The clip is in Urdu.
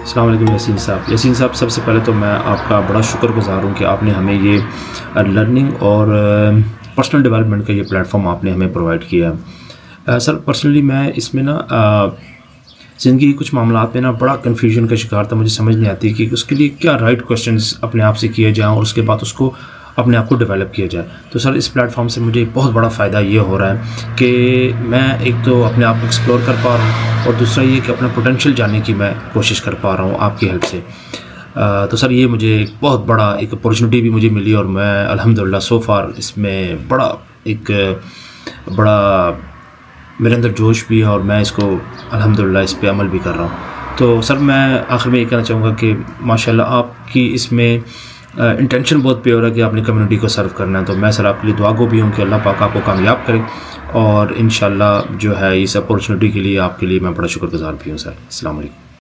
السلام علیکم یاسین صاحب، سب سے پہلے تو میں آپ کا بڑا شکر گزار ہوں کہ آپ نے ہمیں یہ لرننگ اور پرسنل ڈیولپمنٹ کا یہ پلیٹ فارم آپ نے ہمیں پرووائڈ کیا ہے. سر پرسنلی میں اس میں نا زندگی کے کچھ معاملات میں نا بڑا کنفیوژن کا شکار تھا. مجھے سمجھ نہیں آتی کہ اس کے لیے کیا رائٹ کویشچنس اپنے آپ سے کیے جائیں اور اس کے بعد اس کو اپنے آپ کو ڈیولپ کیا جائے. تو سر اس پلیٹ فارم سے مجھے بہت بڑا فائدہ یہ ہو رہا ہے کہ میں ایک تو اپنے آپ کو ایکسپلور کر پا رہا ہوں اور دوسرا یہ کہ اپنا پوٹینشیل جاننے کی میں کوشش کر پا رہا ہوں آپ کی ہیلپ سے. تو سر یہ مجھے ایک بہت بڑا ایک اپورچونیٹی بھی مجھے ملی اور میں الحمدللہ سو فار اس میں بڑا میرے اندر جوش بھی ہے اور میں اس کو الحمدللہ اس پہ عمل بھی کر رہا ہوں. تو سر میں آخر میں یہ کہنا چاہوں گا کہ ماشاءاللہ آپ کی اس میں انٹینشن بہت پیور ہے کہ آپ نے کمیونٹی کو سرو کرنا ہے. تو میں سر آپ کے لیے دعا گو بھی ہوں کہ اللہ پاک آپ کو کامیاب کرے اور انشاءاللہ جو ہے اس اپورچونیٹی کے لیے آپ کے لیے میں بڑا شکر گزار بھی ہوں. سر السلام علیکم.